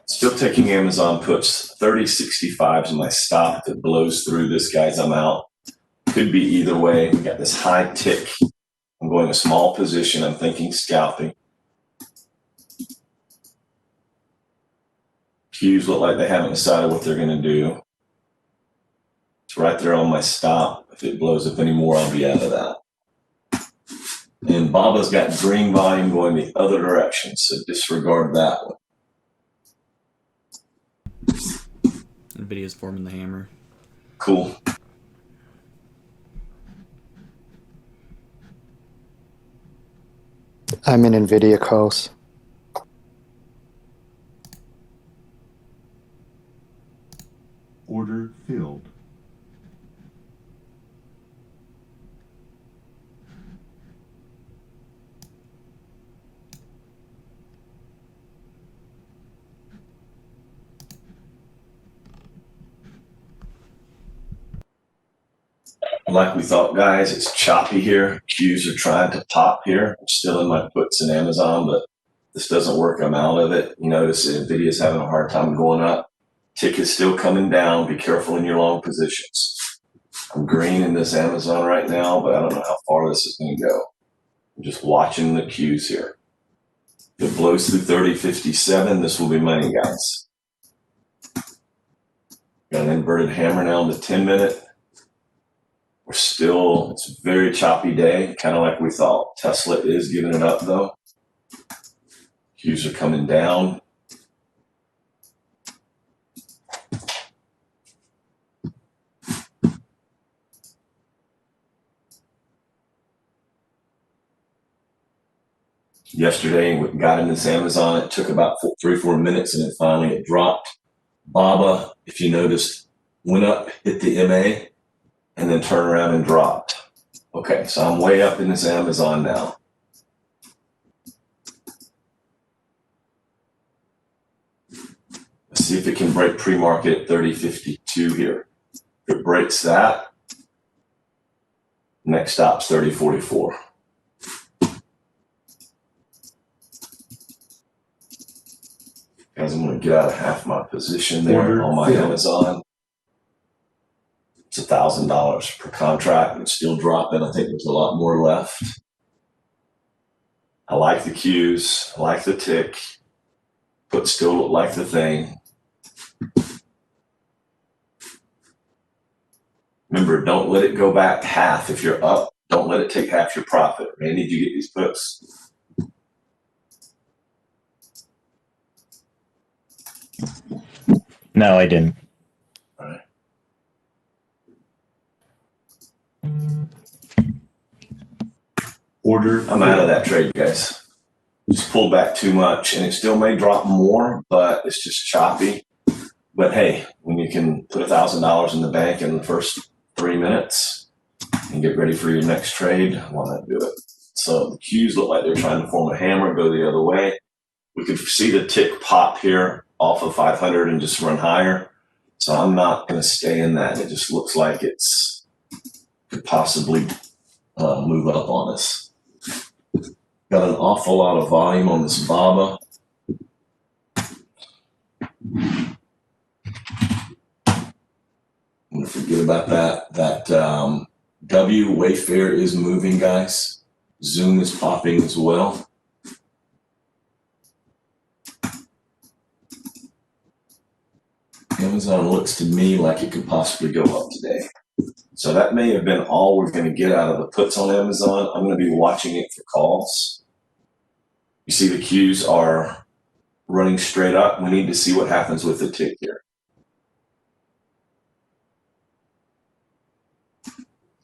Still taking Amazon puts 30.65s in my stop. If it blows through this, guys, I'm out. Could be either way. We got this high tick. I'm going a small position. I'm thinking scalping. Qs look like they haven't decided what they're going to do. It's right there on my stop. If it blows up anymore, I'll be out of that. And BABA's got green volume going the other direction, so disregard that one. NVIDIA's forming the hammer. Cool. I'm in NVIDIA calls. Order filled. Like we thought, guys, it's choppy here. Qs are trying to pop here. I'm still in my puts in Amazon, but this doesn't work. I'm out of it. You notice NVIDIA's having a hard time going up. Tick is still coming down. Be careful in your long positions. I'm green in this Amazon right now, but I don't know how far this is going to go. I'm just watching the Qs here. If it blows through 30.57, this will be money, guys. Got an inverted hammer now in the 10-minute. We're still, it's a very choppy day, kind of like we thought. Tesla is giving it up though. Qs are coming down. Yesterday, we got in this Amazon. It took about 3-4 minutes and then finally it dropped. BABA, if you noticed, went up, hit the MA, and then turn around and dropped. Okay, so I'm way up in this Amazon now. Let's see if it can break pre-market at 30.52 here. If it breaks that, next stop's 30.44. Guys, I'm gonna get out of half my position there on my Amazon. It's $1,000 per contract. It's still dropping. I think there's a lot more left. I like the Qs. I like the tick. But still look like the thing. Remember, don't let it go back half. If you're up, don't let it take half your profit. Randy, did you get these puts? No, I didn't. All right. Order. I'm out of that trade, guys. Just pulled back too much, and it still may drop more, but it's just choppy. But hey, when you can put $1,000 in the bank in the first 3 minutes and get ready for your next trade, why not do it? So the Qs look like they're trying to form a hammer, go the other way. We could see the tick pop here off of 500 and just run higher. So I'm not going to stay in that. It just looks like it's could possibly move up on us. Got an awful lot of volume on this BABA. I'm going to forget about that. That W Wayfair is moving, guys. Zoom is popping as well. Amazon looks to me like it could possibly go up today. So that may have been all we're going to get out of the puts on Amazon. I'm going to be watching it for calls. You see the Qs are running straight up. We need to see what happens with the tick here.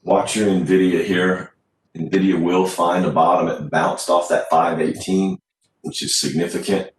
Watch your NVIDIA here. NVIDIA will find a bottom. It bounced off that 518, which is significant.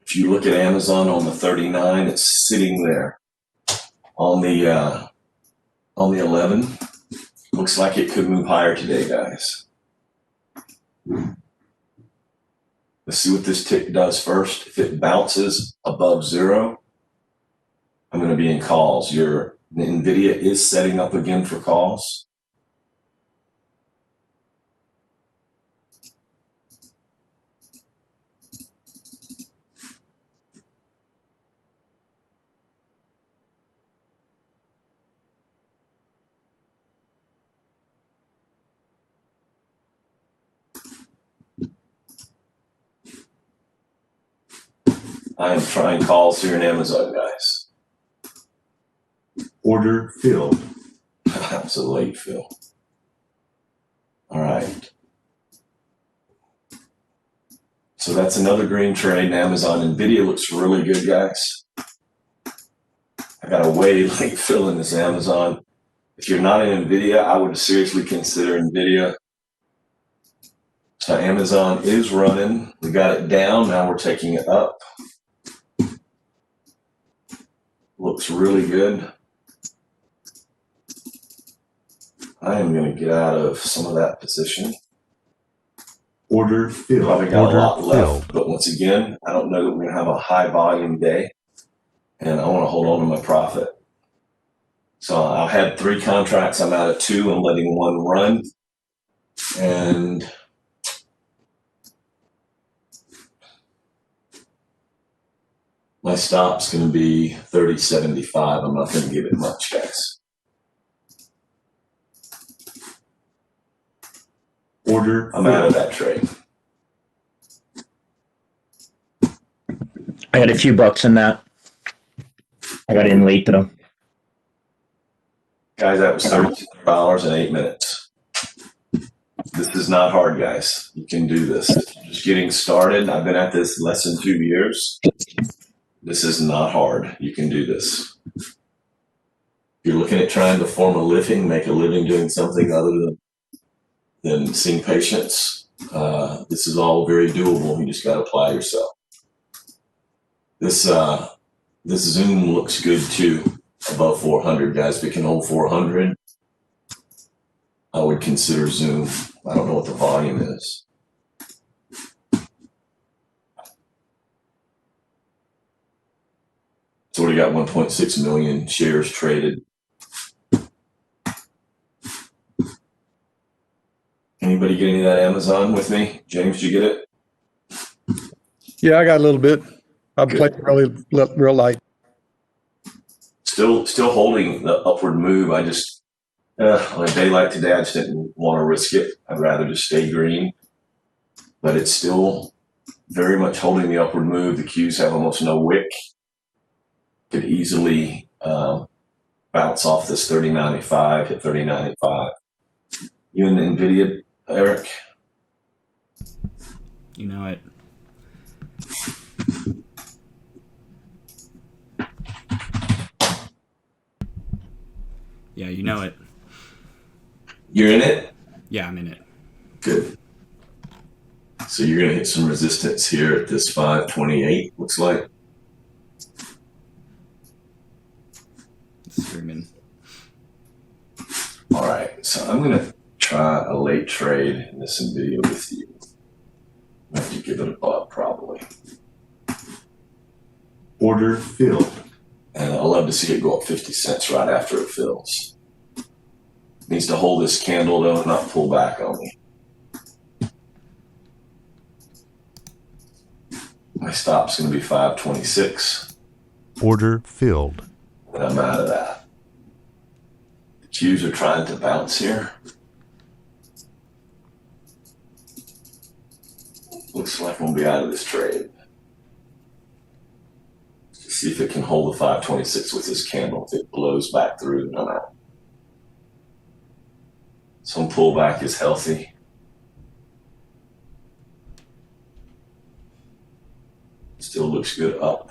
If you look at Amazon on the 39, it's sitting there on the 11. Looks like it could move higher today, guys. Let's see what this tick does first. If it bounces above 0, I'm going to be in calls. The NVIDIA is setting up again for calls. I am trying calls here in Amazon, guys. Order filled. That's a late fill. All right. So that's another green trade in Amazon. NVIDIA looks really good, guys. I got a way late fill in this Amazon. If you're not in NVIDIA, I would seriously consider NVIDIA. So Amazon is running. We got it down. Now we're taking it up. Looks really good. I am going to get out of some of that position. Order filled. Probably got Order a lot left, filled. but once again, I don't know that we're going to have a high volume day, and I want to hold on to my profit. So I had 3 contracts. I'm out of 2. I'm letting 1 run, and my stop's going to be 30.75. I'm not going to give it much, guys. Order I'm out of that trade. I had a few bucks in that. I got in late though. Guys, that was $32 in 8 minutes. This is not hard, guys. You can do this. Just getting started. I've been at this less than 2 years. This is not hard. You can do this. If you're looking at trying to form a living, make a living doing something other than seeing patients, this is all very doable. You just got to apply yourself. This Zoom looks good too, above 400, guys. If it can hold 400, I would consider Zoom. I don't know what the volume is. It's already got 1.6 million shares traded. Anybody get any of that Amazon with me? James, did you get it? Yeah, I got a little bit. I Good. played real light. Still holding the upward move. I just, on a day like today, I just didn't want to risk it. I'd rather just stay green. But it's still very much holding the upward move. The Qs have almost no wick. Could easily bounce off this 30.95, hit 30.95. You in NVIDIA, Eric? You know it. Yeah, you know it. You're in it? Yeah, I'm in it. Good. So you're going to hit some resistance here at this 528, looks like. Screaming. All right, so I'm going to try a late trade in this NVIDIA with you. I have to give it a buck, probably. Order filled. And I'd love to see it go up 50 cents right after it fills. Needs to hold this candle, though, and not pull back on me. My stop's going to be 526, Order filled. and I'm out of that. The Qs are trying to bounce here. Looks like we'll be out of this trade. Let's see if it can hold the 526 with this candle. If it blows back through, then I'm out. Some pullback is healthy. Still looks good up.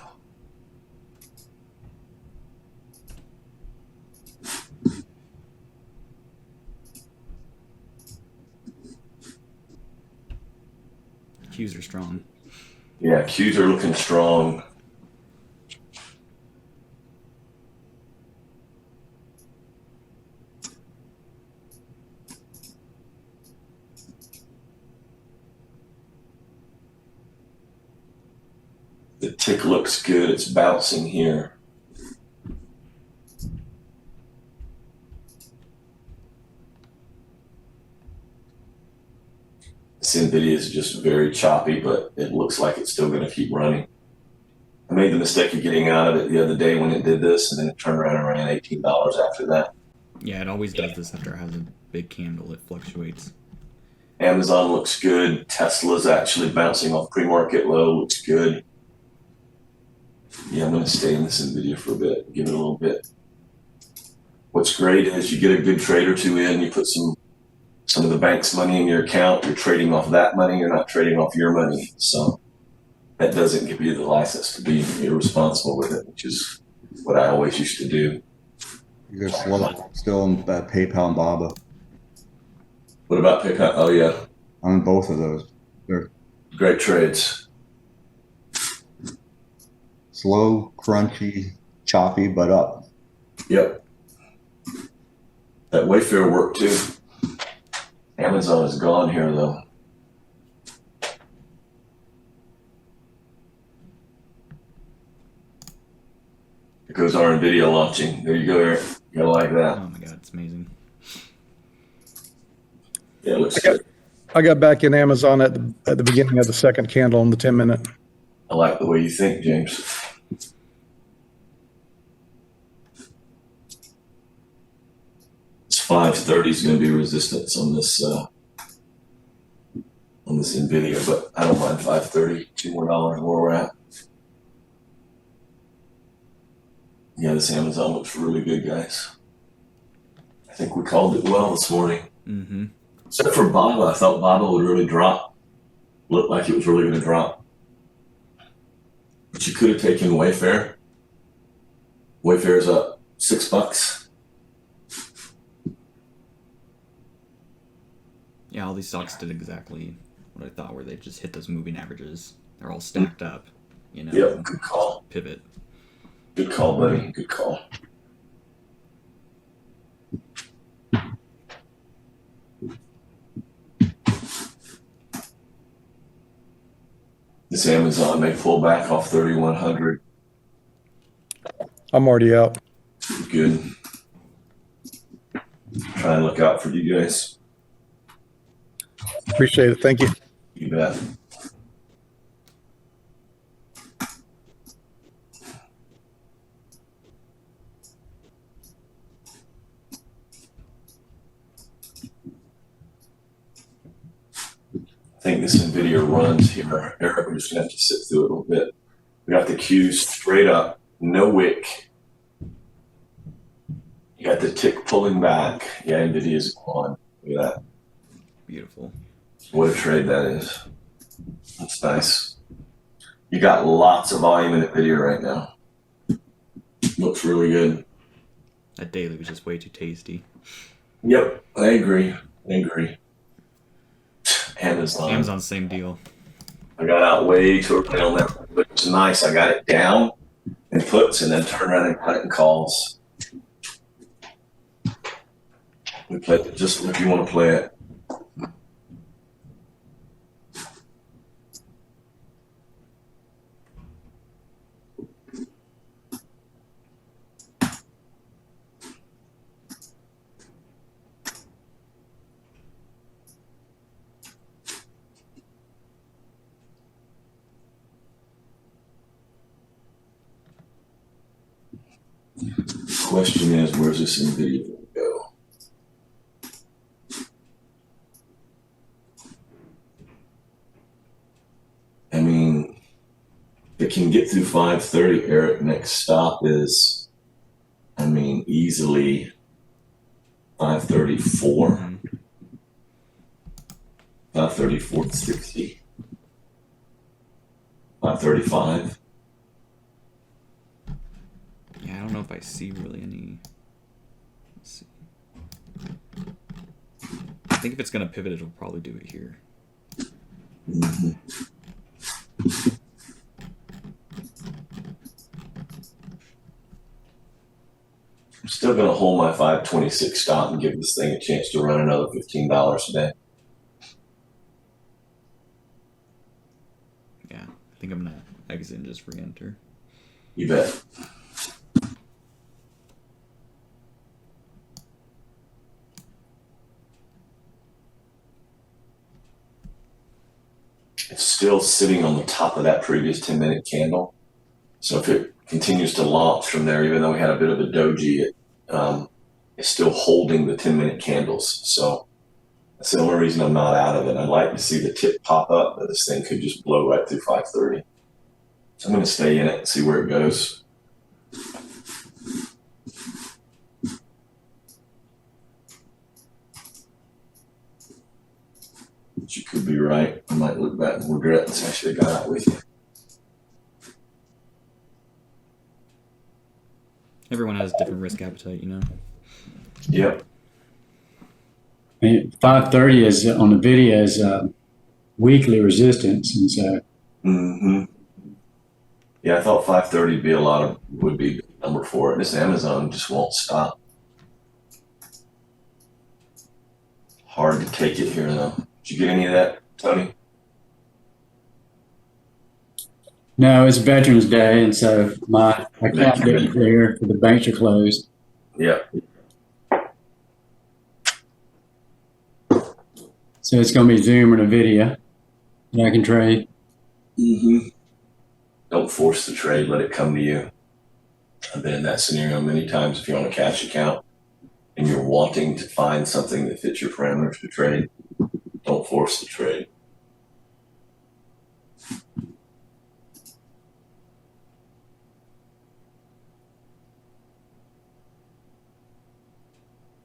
Qs are strong. Yeah, Qs are looking strong. The tick looks good. It's bouncing here. This NVIDIA is just very choppy, but it looks like it's still going to keep running. I made the mistake of getting out of it the other day when it did this, and then it turned around and ran $18 after that. Yeah, it always does this after it has a big candle. It fluctuates. Amazon looks good. Tesla's actually bouncing off pre-market low. Looks good. Yeah, I'm going to stay in this NVIDIA for a bit. Give it a little bit. What's great is you get a good trade or two in. You put some of the bank's money in your account. You're trading off that money. You're not trading off your money. So that doesn't give you the license to be irresponsible with it, which is what I always used to do. You're still in PayPal and Baba. What about PayPal? Oh, yeah. I'm in both of those. They're Great trades. slow, crunchy, choppy, but up. Yep. That Wayfair worked too. Amazon is gone here, though. Here goes our NVIDIA launching. There you go, Eric. You gotta like that. Oh my god, it's amazing. Yeah, it looks good. I got back in Amazon at the beginning of the second candle on the 10-minute. I like the way you think, James. This 530 is going to be resistance on this NVIDIA, but I don't mind 530. $2 more where we're at. Yeah, this Amazon looks really good, guys. I think we called it well this morning. Mm-hmm. Except for Baba, I thought Baba would really drop. Looked like it was really going to drop. But you could have taken Wayfair. Wayfair's up $6. Yeah, all these stocks did exactly what I thought, where they just hit those moving averages. They're all stacked up, you know. Yep, good call. Pivot. Good call, buddy. Good call. This Amazon may pull back off 3,100. I'm already out. Good. Try and look out for you guys. Appreciate it. Thank you. You bet. I think this NVIDIA runs here. Eric, we're just going to have to sit through it a little bit. We got the Qs straight up, no wick. You got the tick pulling back. Yeah, NVIDIA's on. Look at that. Beautiful. What a trade that is. That's nice. You got lots of volume in NVIDIA right now. Looks really good. That daily was just way too tasty. Yep, I agree. Amazon's same deal. I got out way too early on that, but it's nice. I got it down and puts, and then turn around and cut it in calls. We play it just if you want to play it. Question is, where's this NVIDIA going to go? I mean, if it can get through 530, Eric, next stop is, I mean, easily 534. 534 to 60. 535. Yeah, I don't know if I see really any. Let's see. I think if it's gonna pivot, it'll probably do it here. Mm-hmm. I'm still going to hold my 526 stop and give this thing a chance to run another $15 a day. Yeah, I think exit and just re-enter. You bet. It's still sitting on the top of that previous 10-minute candle. So if it continues to launch from there, even though we had a bit of a doji, it's still holding the 10-minute candles. So that's the only reason I'm not out of it. I'd like to see the tip pop up, but this thing could just blow right through 530. So I'm going to stay in it and see where it goes. But you could be right. I might look back and regret this. I should have got out with you. Everyone has different risk appetite, you know. Yep. I mean, 530 is on the video is weekly resistance, and so Mm-hmm. Yeah, I thought 530 would be number 4. This Amazon just won't stop. Hard to take it here though. Did you get any of that, Tony? no, it's Veterans Day, and so my account didn't clear for the banks are closed. Yep. So it's going to be Zoom or NVIDIA that I can trade. Mm-hmm. Don't force the trade. Let it come to you. I've been in that scenario many times. If you're on a cash account and you're wanting to find something that fits your parameters to trade, don't force the trade.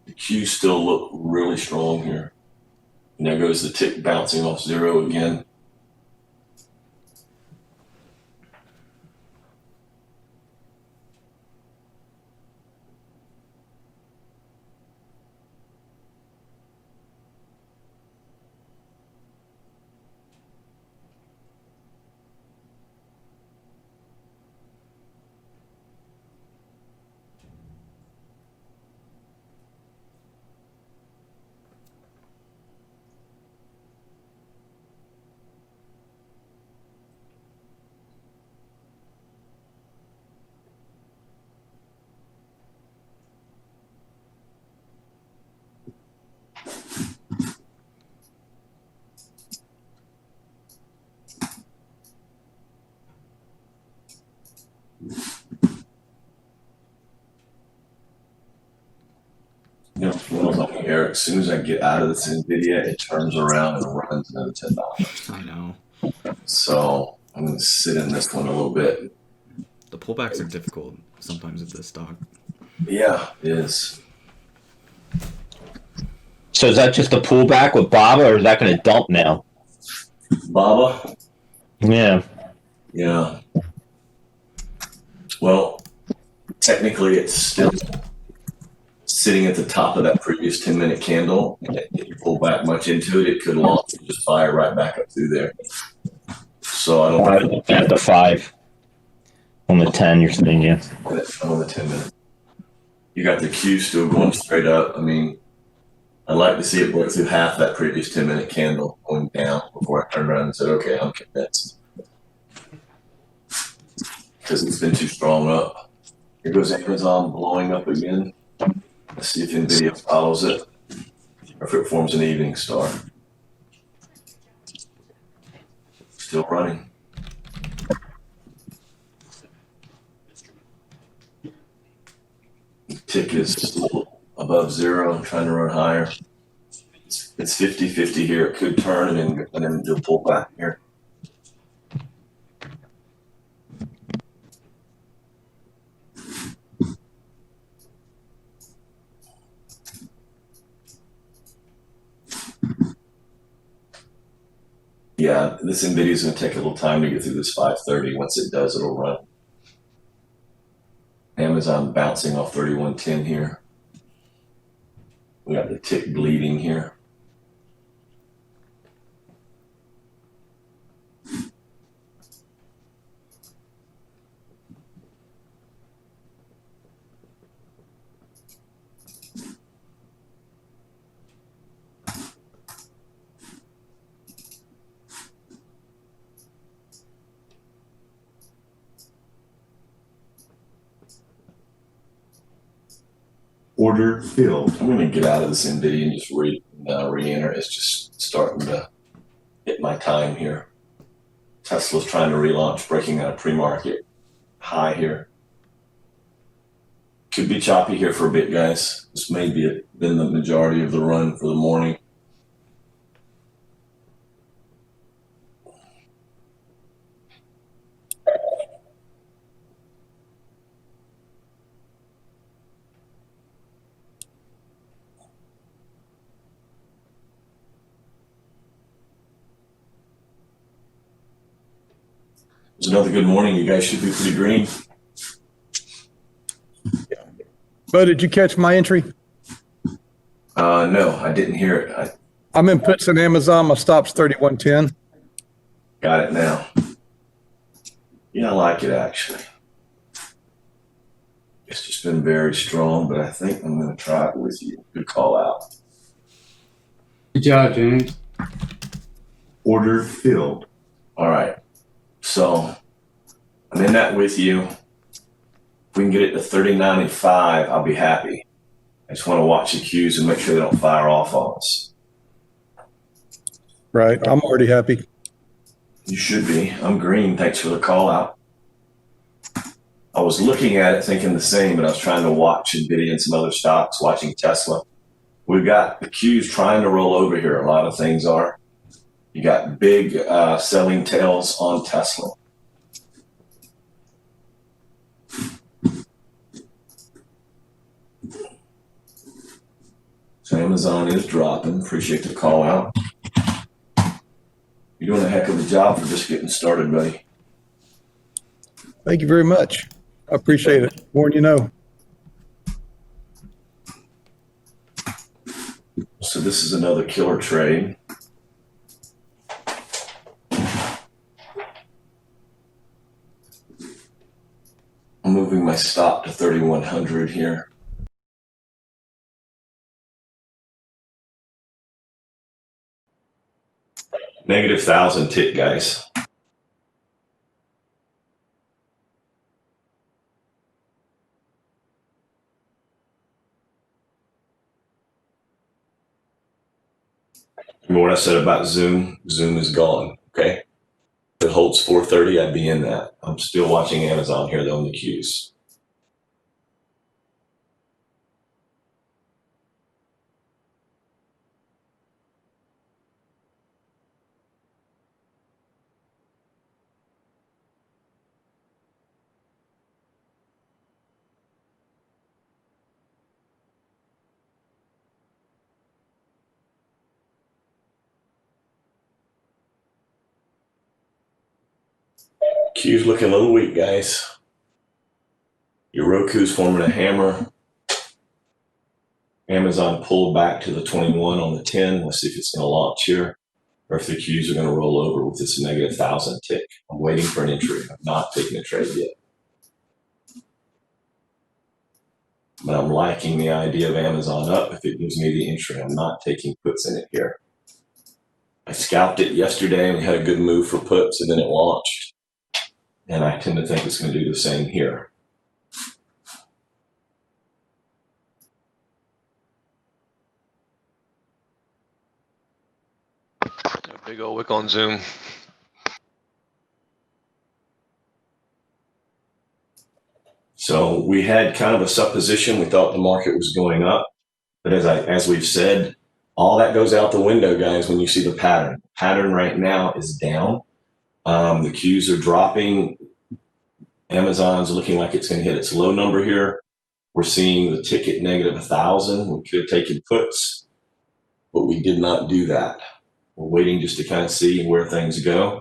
The Qs still look really strong here. And there goes the tick bouncing off 0 again. You know, when I was like Eric, as soon as I get out of this NVIDIA, it turns around and runs another $10. I know. So I'm going to sit in this one a little bit. The pullbacks are difficult sometimes with this stock. Yeah, it is. So is that just a pullback with Baba, or is that going to dump now? Baba? Yeah. Yeah. Well, technically it's still sitting at the top of that previous 10-minute candle. If you pull back much into it, it could launch and just fire right back up through there. So I don't know. At the 5. On the 10, you're saying, yeah. On the 10-minute. You got the Q still going straight up. I mean, I'd like to see it break through half that previous 10-minute candle going down before I turn around and said, okay, I'm convinced. Because it's been too strong up. Here goes Amazon blowing up again. Let's see if NVIDIA follows it or if it forms an evening star. Still running. The tick is still above 0. I'm trying to run higher. It's 50-50 here. It could turn and then do a pullback here. Yeah, this NVIDIA is going to take a little time to get through this 530. Once it does, it'll run. Amazon bouncing off 3110 here. We got the tick bleeding here. Order filled. I'm going to get out of this NVIDIA and just re-enter. It's just starting to hit my time here. Tesla's trying to relaunch, breaking out a pre-market high here. Could be choppy here for a bit, guys. This may be been the majority of the run for the morning. It was another good morning. You guys should be pretty green. Bo, did you catch my entry? No, I didn't hear it. I'm in puts in Amazon. My stop's 31.10. Got it now. Yeah, I like it actually. It's just been very strong, but I think I'm going to try it with you. Good call out. Good job, James. Order filled. All right. So I'm in that with you. If we can get it to 30.95, I'll be happy. I just want to watch the cues and make sure they don't fire off on us. Right. I'm already happy. You should be. I'm green. Thanks for the call out. I was looking at it thinking the same, but I was trying to watch NVIDIA and some other stocks, watching Tesla. We've got the cues trying to roll over here. A lot of things are. You got big selling tails on Tesla. So Amazon is dropping. Appreciate the call out. You're doing a heck of a job for just getting started, buddy. Thank you very much. I appreciate it. More than you know. So this is another killer trade. I'm moving my stop to 3,100 here. Negative 1,000 tick, guys. Remember what I said about Zoom? Zoom is gone, okay? If it holds 430, I'd be in that. I'm still watching Amazon here, though, in the queues. Q's looking a little weak, guys. Your Roku's forming a hammer. Amazon pulled back to the 21 on the 10. Let's see if it's going to launch here, or if the Q's are going to roll over with this negative 1,000 tick. I'm waiting for an entry. I'm not taking a trade yet. But I'm liking the idea of Amazon up if it gives me the entry. I'm not taking puts in it here. I scalped it yesterday and we had a good move for puts, and then it launched. And I tend to think it's going to do the same here. A big old wick on Zoom. So we had kind of a supposition. We thought the market was going up. But as we've said, all that goes out the window, guys, when you see the pattern. The pattern right now is down. The Qs are dropping. Amazon's looking like it's going to hit its low number here. We're seeing the ticket negative 1,000. We could have taken puts, but we did not do that. We're waiting just to kind of see where things go.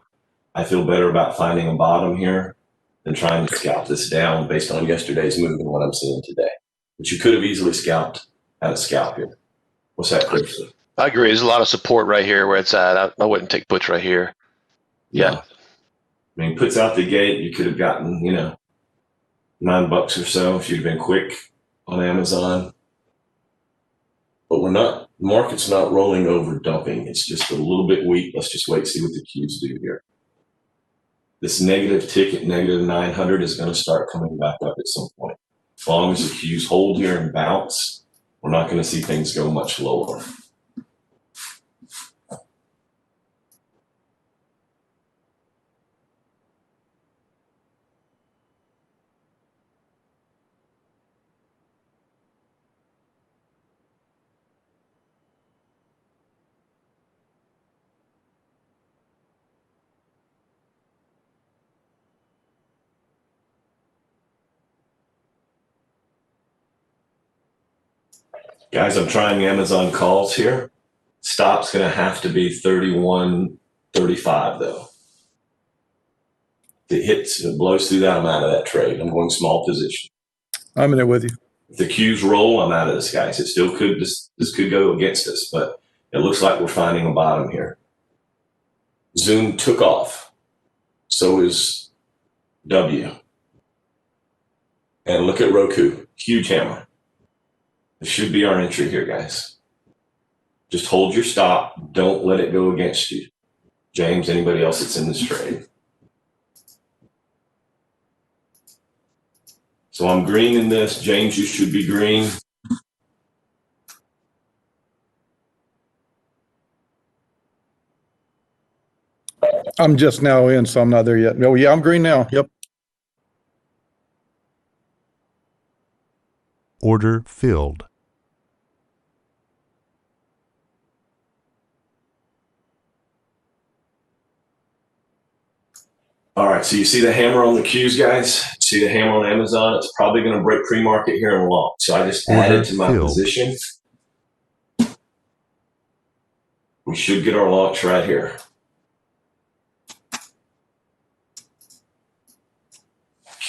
I feel better about finding a bottom here than trying to scalp this down based on yesterday's move and what I'm seeing today. But you could have easily scalped at a scalp here. What's that, Chris? I agree. There's a lot of support right here where it's at. I wouldn't take puts right here. Yeah. I mean, puts out the gate, you could have gotten, $9 or so if you'd been quick on Amazon. But the market's not rolling over dumping. It's just a little bit weak. Let's just wait and see what the Qs do here. This negative tick at negative 900 is going to start coming back up at some point. As long as the Qs hold here and bounce, We're not going to see things go much lower. Guys, I'm trying Amazon calls here. Stop's going to have to be 31.35 though. If it blows through that, I'm out of that trade. I'm going small position. I'm in it with you. If the Qs roll, I'm out of this, guys. It still could, this could go against us, but it looks like we're finding a bottom here. Zoom took off. So is W. And look at Roku, huge hammer. This should be our entry here, guys. Just hold your stop. Don't let it go against you. James, anybody else that's in this trade. So I'm green in this. James, you should be green. I'm just now in, so I'm not there yet. Oh, yeah, I'm green now. Yep. Order filled. All right, so you see the hammer on the Qs, guys? See the hammer on Amazon? It's probably going to break pre-market here and long. So I just added to my position. We should get our launch right here.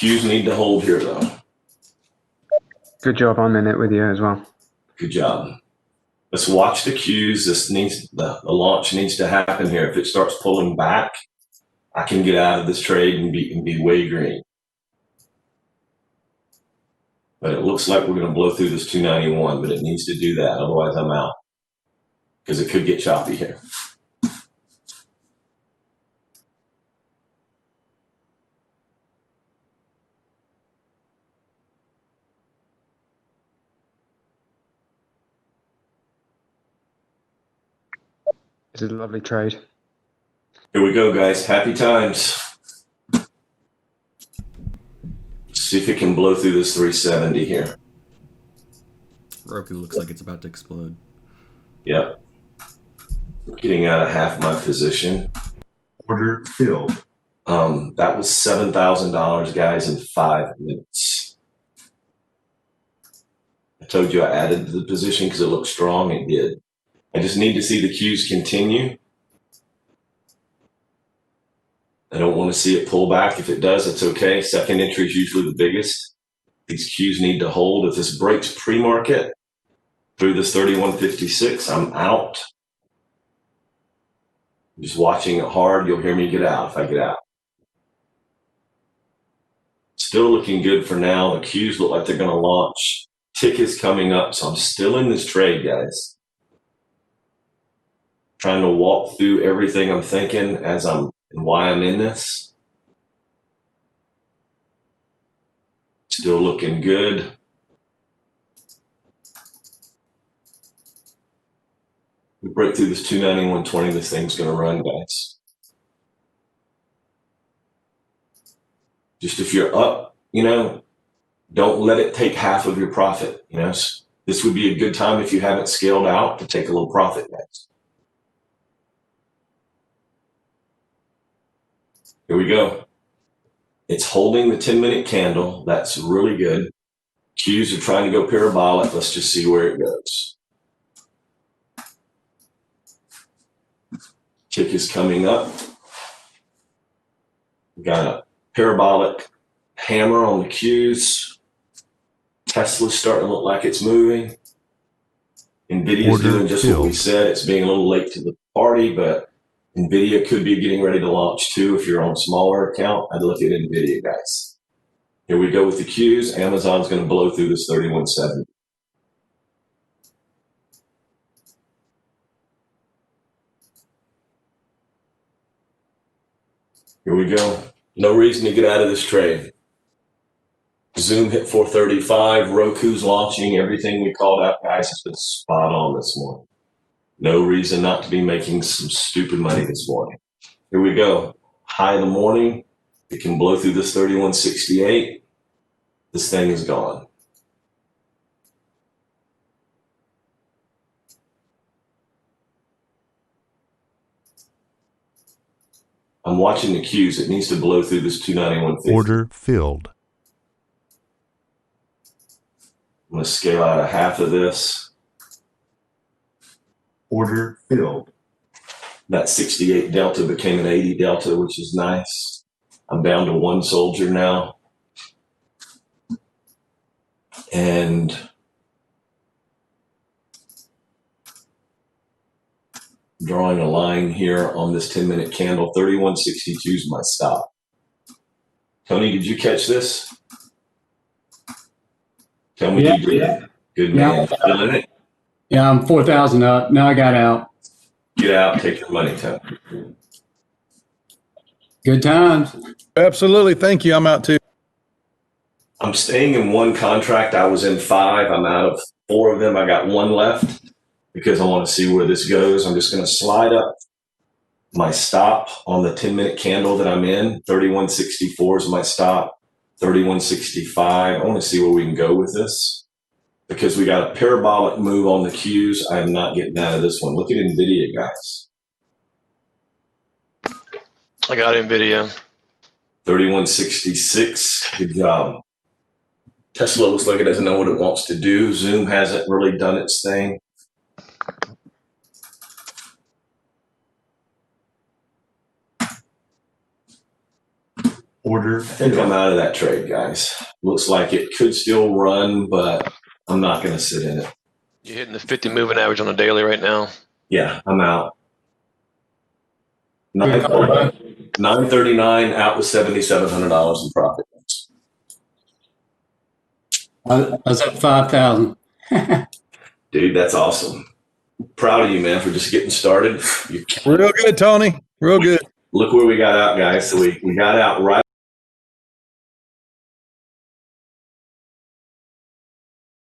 Qs need to hold here, though. Good job. I'm in it with you as well. Good job. Let's watch the Qs. The launch needs to happen here. If it starts pulling back, I can get out of this trade and be way green. But it looks like we're going to blow through this 291, but it needs to do that. Otherwise, I'm out because it could get choppy here. It's a lovely trade. Here we go, guys. Happy times. See if it can blow through this 370 here. Roku looks like it's about to explode. Yep. Getting out of half my position. Order filled. That was $7,000, guys, in 5 minutes. I told you I added to the position because it looked strong. It did. I just need to see the Qs continue. I don't want to see it pull back. If it does, it's okay. Second entry is usually the biggest. These Qs need to hold. If this breaks pre-market through this 31.56, I'm out. I'm just watching it hard. You'll hear me get out if I get out. Still looking good for now. The Qs look like they're going to launch. Tick is coming up, so I'm still in this trade, guys. Trying to walk through everything I'm thinking as and why I'm in this. Still looking good. We break through this 291.20, this thing's going to run, guys. Just if you're up, don't let it take half of your profit. This would be a good time if you haven't scaled out to take a little profit, guys. Here we go. It's holding the 10-minute candle. That's really good. Qs are trying to go parabolic. Let's just see where it goes. Tick is coming up. We got a parabolic hammer on the Qs. Tesla's starting to look like it's moving. NVIDIA's doing just what we said. It's being a little late to the party, but NVIDIA could be getting ready to launch too. If you're on a smaller account, I'd look at NVIDIA, guys. Here we go with the Qs. Amazon's going to blow through this 31.70. Here we go. No reason to get out of this trade. Zoom hit 435. Roku's launching. Everything we called out, guys, has been spot on this morning. No reason not to be making some stupid money this morning. Here we go. High of the morning. It can blow through this 3168. This thing is gone. I'm watching the cues. It needs to blow through this 291.50. Order filled. I'm going to scale out a half of this. Order filled. That 68 delta became an 80 delta, which is nice. I'm down to one soldier now. And drawing a line here on this 10-minute candle. 3162 is my stop. Tony, did you catch this? Tell me you did. Good man. Feeling it? Yeah, I'm 4,000 up. Now I got out. Get out, take your money, Tony. Good times. Absolutely. Thank you. I'm out too. I'm staying in one contract. I was in 5. I'm out of 4 of them. I got 1 left because I want to see where this goes. I'm just going to slide up my stop on the 10-minute candle that I'm in. 3164 is my stop. 3165. I want to see where we can go with this because we got a parabolic move on the cues. I am not getting out of this one. Look at NVIDIA, guys. I got NVIDIA. 3166. Good job. Tesla looks like it doesn't know what it wants to do. Zoom hasn't really done its thing. Order I think I'm out of that trade, guys. Looks like it could still run, but I'm not going to sit in it. You're hitting the 50 moving average on the daily right now. Yeah, I'm out. 939 out with $7,700 in profit. I was up 5,000. Dude, that's awesome. Proud of you, man, for just getting started. Real good, Tony. Real good. Look where we got out, guys. So we got out right